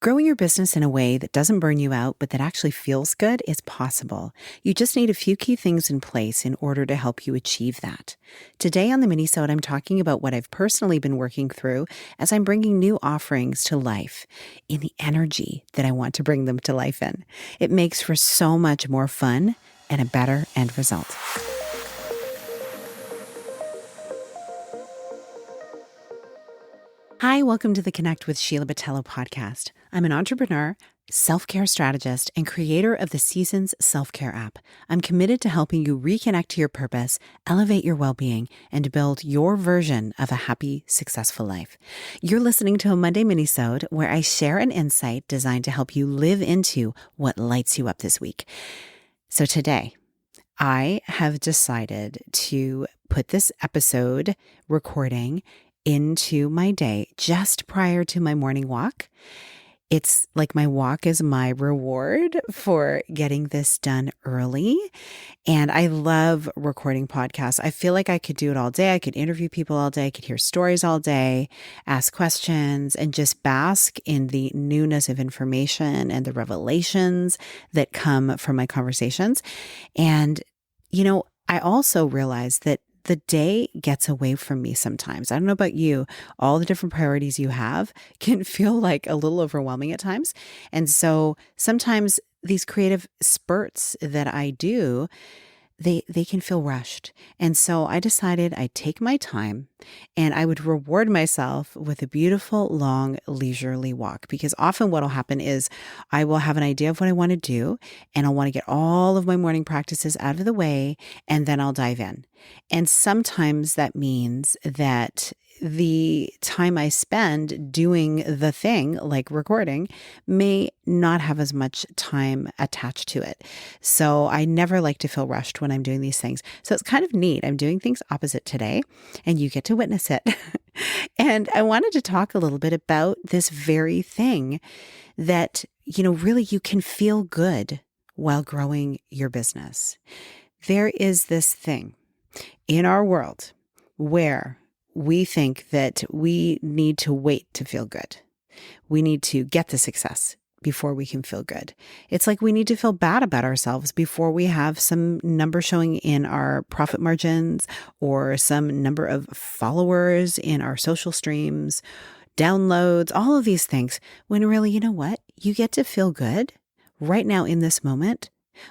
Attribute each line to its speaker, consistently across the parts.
Speaker 1: Growing your business in a way that doesn't burn you out, but that actually feels good is possible. You just need a few key things in place in order to help you achieve that. Today on the minisode, I'm talking about what I've personally been working through as I'm bringing new offerings to life in the energy that I want to bring them to life in. It makes for so much more fun and a better end result. Hi, welcome to the Connect with Sheila podcast. I'm an entrepreneur, self-care strategist, and creator of the Seasons Self-Care app. I'm committed to helping you reconnect to your purpose, elevate your well-being, and build your version of a happy, successful life. You're listening to a Monday minisode where I share an insight designed to help you live into what lights you up this week. So today, I have decided to put this episode recording into my day just prior to my morning walk. It's like my walk is my reward for getting this done early. And I love recording podcasts. I feel like I could do it all day. I could interview people all day. I could hear stories all day, ask questions, and just bask in the newness of information and the revelations that come from my conversations. And, I also realized that the day gets away from me sometimes. I don't know about you. All the different priorities you have can feel like a little overwhelming at times. And so sometimes these creative spurts that I do, they can feel rushed. And so I decided I'd take my time and I would reward myself with a beautiful, long, leisurely walk. Because often what will happen is I will have an idea of what I want to do and I'll want to get all of my morning practices out of the way and then I'll dive in. And sometimes that means that the time I spend doing the thing, like recording, may not have as much time attached to it. So I never like to feel rushed when I'm doing these things. So it's kind of neat. I'm doing things opposite today, and you get to witness it. And I wanted to talk a little bit about this very thing that, really you can feel good while growing your business. There is this thing in our world where we think that we need to wait to feel good. We need to get the success before we can feel good. It's like we need to feel bad about ourselves before we have some number showing in our profit margins or some number of followers in our social streams, downloads, all of these things. When really, you know what? You get to feel good right now in this moment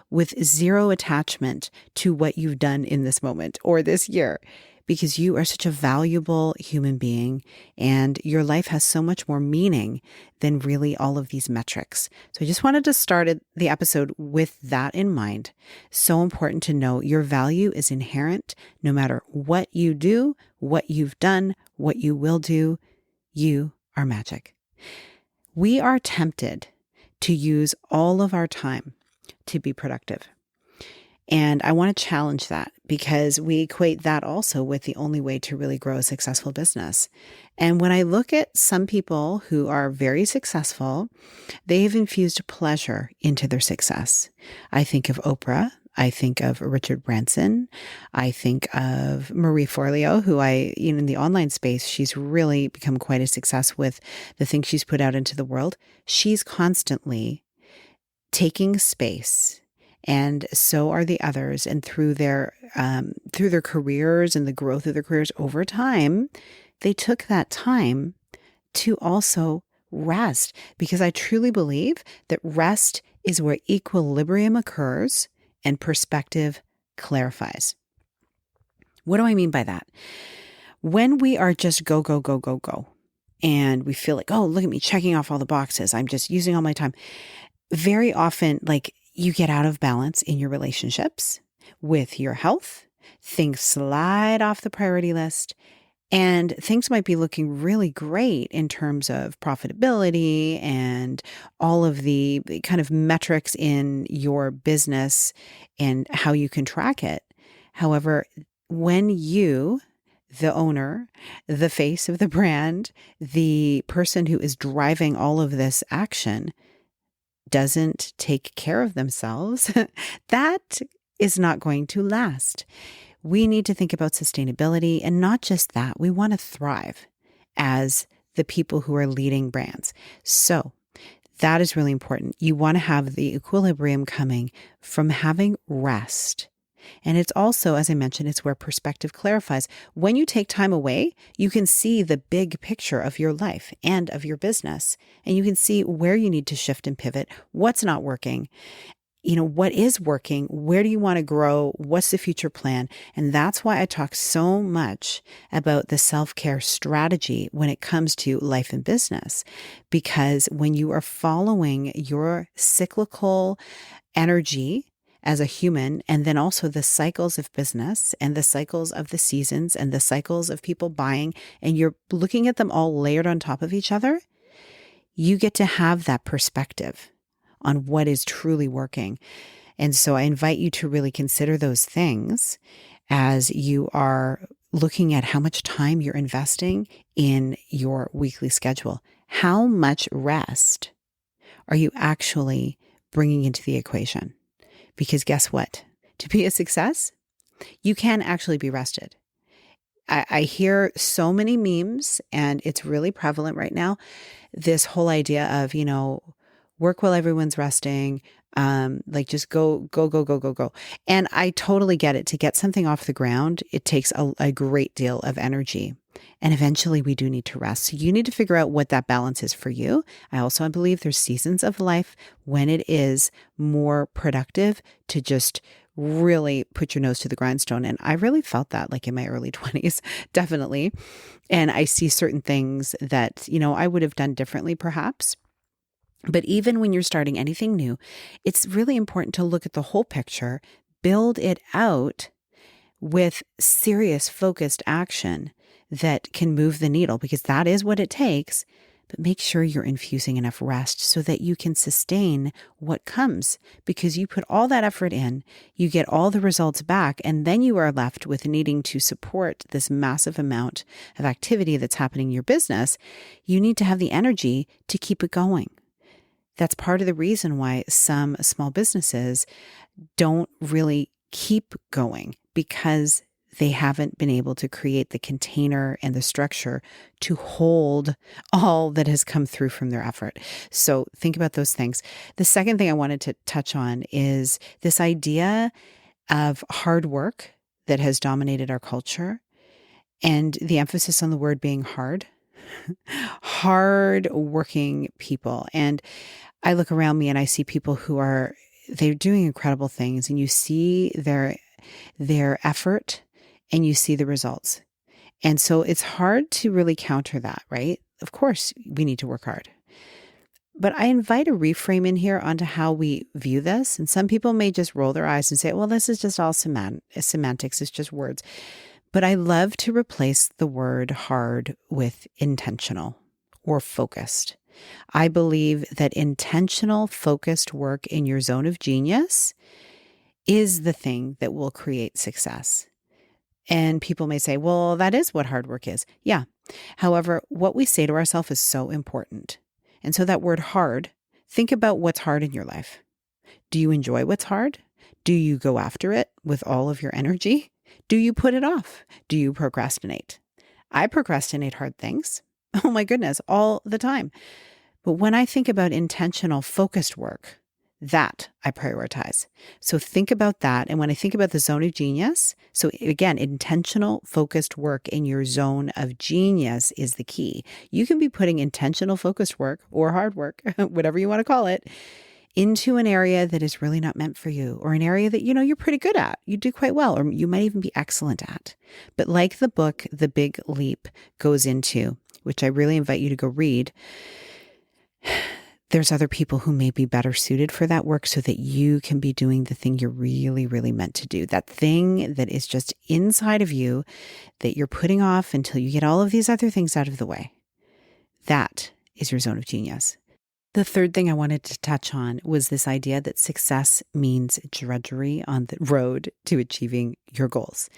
Speaker 1: with zero attachment to what you've done in this moment or this year. Because you are such a valuable human being and your life has so much more meaning than really all of these metrics. So I just wanted to start the episode with that in mind. So important to know your value is inherent no matter what you do, what you've done, what you will do. You are magic. We are tempted to use all of our time to be productive. And I want to challenge that because we equate that also with the only way to really grow a successful business. And when I look at some people who are very successful, they've infused pleasure into their success. I think of Oprah. I think of Richard Branson. I think of Marie Forleo, who in the online space, she's really become quite a success with the things she's put out into the world. She's constantly taking space. And so are the others. And through their careers and the growth of their careers over time, they took that time to also rest. Because I truly believe that rest is where equilibrium occurs and perspective clarifies. What do I mean by that? When we are just go, go, go, go, go, and we feel like, oh, look at me checking off all the boxes. I'm just using all my time. Very often, you get out of balance in your relationships with your health. Things slide off the priority list and things might be looking really great in terms of profitability and all of the kind of metrics in your business and how you can track it. However, when you, the owner, the face of the brand, the person who is driving all of this action, doesn't take care of themselves, that is not going to last. We need to think about sustainability, and not just that. We want to thrive as the people who are leading brands. So That is really important. You want to have the equilibrium coming from having rest. And it's also, as I mentioned, it's where perspective clarifies. When you take time away, you can see the big picture of your life and of your business. And you can see where you need to shift and pivot, what's not working, what is working, where do you want to grow, what's the future plan. And that's why I talk so much about the self-care strategy when it comes to life and business. Because when you are following your cyclical energy as a human, and then also the cycles of business and the cycles of the seasons and the cycles of people buying, and you're looking at them all layered on top of each other, you get to have that perspective on what is truly working. And so I invite you to really consider those things as you are looking at how much time you're investing in your weekly schedule. How much rest are you actually bringing into the equation? Because guess what? To be a success, you can actually be rested. I hear so many memes, and it's really prevalent right now, this whole idea of, work while everyone's resting, just go. And I totally get it. To get something off the ground, it takes a great deal of energy. And eventually we do need to rest. So you need to figure out what that balance is for you. I also believe there's seasons of life when it is more productive to just really put your nose to the grindstone. And I really felt that like in my early 20s, definitely. And I see certain things that, I would have done differently perhaps. But even when you're starting anything new, it's really important to look at the whole picture, build it out with serious focused action that can move the needle, because that is what it takes. But make sure you're infusing enough rest so that you can sustain what comes, because you put all that effort in, you get all the results back, and then you are left with needing to support this massive amount of activity that's happening in your business. You need to have the energy to keep it going. That's part of the reason why some small businesses don't really keep going, because they haven't been able to create the container and the structure to hold all that has come through from their effort. So think about those things. The second thing I wanted to touch on is this idea of hard work that has dominated our culture, and the emphasis on the word being hard. Hard working people. And I look around me and I see people who they're doing incredible things, and you see their effort and you see the results. And so it's hard to really counter that, right? Of course, we need to work hard. But I invite a reframe in here onto how we view this. And some people may just roll their eyes and say, well, this is just all semantics. It's just words. But I love to replace the word hard with intentional or focused. I believe that intentional, focused work in your zone of genius is the thing that will create success. And people may say, well, that is what hard work is. Yeah. However, what we say to ourselves is so important. And so that word hard, think about what's hard in your life. Do you enjoy what's hard? Do you go after it with all of your energy? Do you put it off? Do you procrastinate? I procrastinate hard things. Oh my goodness, all the time. But when I think about intentional, focused work, that I prioritize. So think about that. And when I think about the zone of genius, so again, intentional, focused work in your zone of genius is the key. You can be putting intentional, focused work or hard work, whatever you want to call it, into an area that is really not meant for you, or an area that, you're pretty good at, you do quite well, or you might even be excellent at. But like the book, The Big Leap goes into, which I really invite you to go read, there's other people who may be better suited for that work so that you can be doing the thing you're really, really meant to do. That thing that is just inside of you that you're putting off until you get all of these other things out of the way. That is your zone of genius. The third thing I wanted to touch on was this idea that success means drudgery on the road to achieving your goals.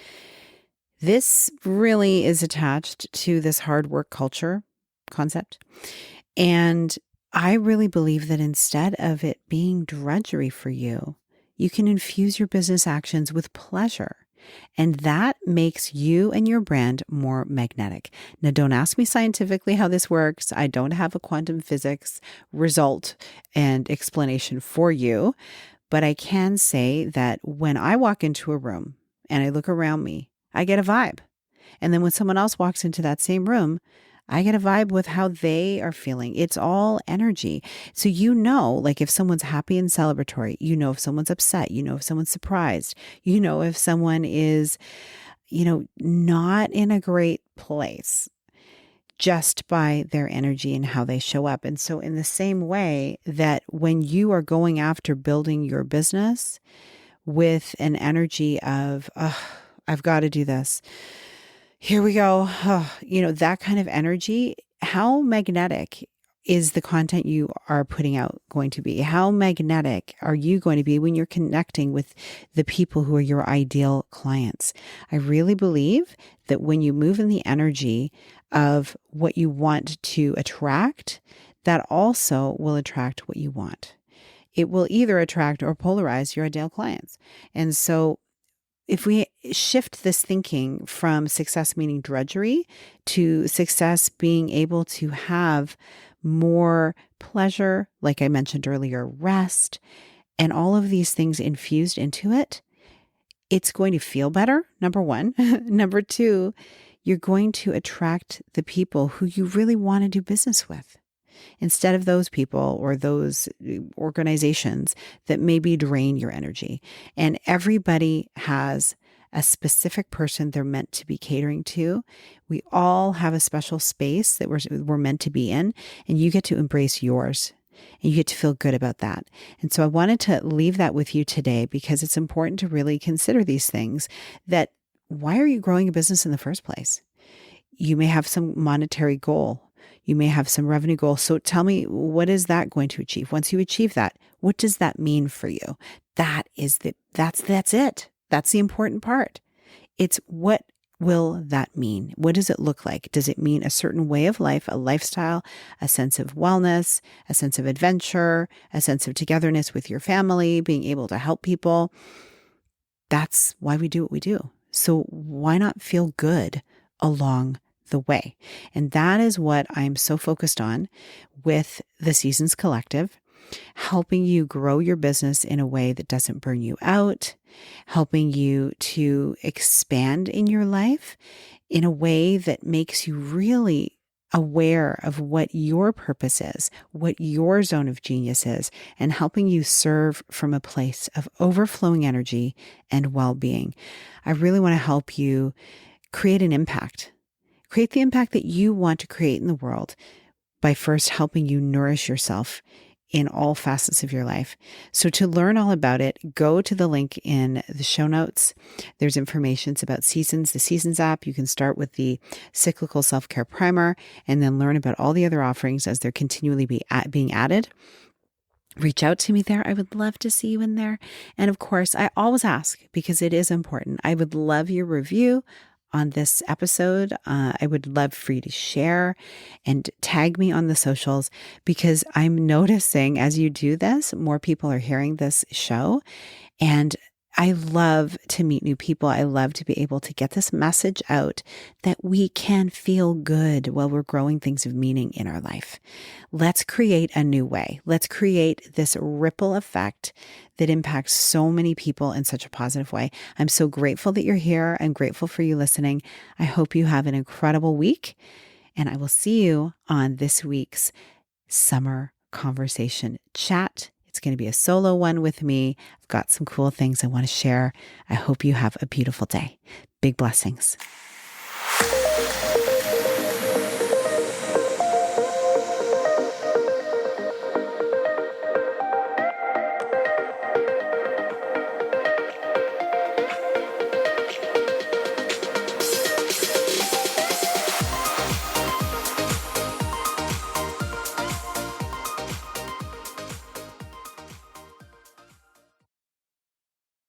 Speaker 1: This really is attached to this hard work culture concept. And I really believe that instead of it being drudgery for you, you can infuse your business actions with pleasure. And that makes you and your brand more magnetic. Now, don't ask me scientifically how this works. I don't have a quantum physics result and explanation for you, but I can say that when I walk into a room and I look around me, I get a vibe. And then when someone else walks into that same room, I get a vibe with how they are feeling. It's all energy. So like if someone's happy and celebratory, if someone's upset, if someone's surprised, if someone is, not in a great place just by their energy and how they show up. And so in the same way that when you are going after building your business with an energy of, I've got to do this. Here we go. That kind of energy, how magnetic is the content you are putting out going to be? How magnetic are you going to be when you're connecting with the people who are your ideal clients? I really believe that when you move in the energy of what you want to attract, that also will attract what you want. It will either attract or polarize your ideal clients. And so if we shift this thinking from success meaning drudgery to success being able to have more pleasure, like I mentioned earlier, rest, and all of these things infused into it, it's going to feel better, number one. Number two, you're going to attract the people who you really want to do business with, instead of those people or those organizations that maybe drain your energy. And everybody has a specific person they're meant to be catering to. We all have a special space that we're meant to be in, and you get to embrace yours. And you get to feel good about that. And so I wanted to leave that with you today because it's important to really consider these things. That why are you growing a business in the first place? You may have some monetary goal. You may have some revenue goal. So tell me, what is that going to achieve? Once you achieve that, what does that mean for you? That's it. That's the important part. It's what will that mean? What does it look like? Does it mean a certain way of life, a lifestyle, a sense of wellness, a sense of adventure, a sense of togetherness with your family, being able to help people? That's why we do what we do. So why not feel good along the way? And that is what I'm so focused on with the Seasons Collective, helping you grow your business in a way that doesn't burn you out, helping you to expand in your life in a way that makes you really aware of what your purpose is, what your zone of genius is, and helping you serve from a place of overflowing energy and well-being. I really want to help you create an impact. Create the impact that you want to create in the world by first helping you nourish yourself in all facets of your life. So to learn all about it, go to the link in the show notes. There's information about Seasons, the Seasons app. You can start with the Cyclical Self-Care Primer and then learn about all the other offerings as they're continually being added. Reach out to me there. I would love to see you in there. And of course, I always ask, because it is important, I would love your review on this episode. I would love for you to share and tag me on the socials, because I'm noticing as you do this, more people are hearing this show. And I love to meet new people. I love to be able to get this message out that we can feel good while we're growing things of meaning in our life. Let's create a new way. Let's create this ripple effect that impacts so many people in such a positive way. I'm so grateful that you're here. I'm grateful for you listening. I hope you have an incredible week, and I will see you on this week's Summer Conversation Chat. It's going to be a solo one with me. I've got some cool things I want to share. I hope you have a beautiful day. Big blessings.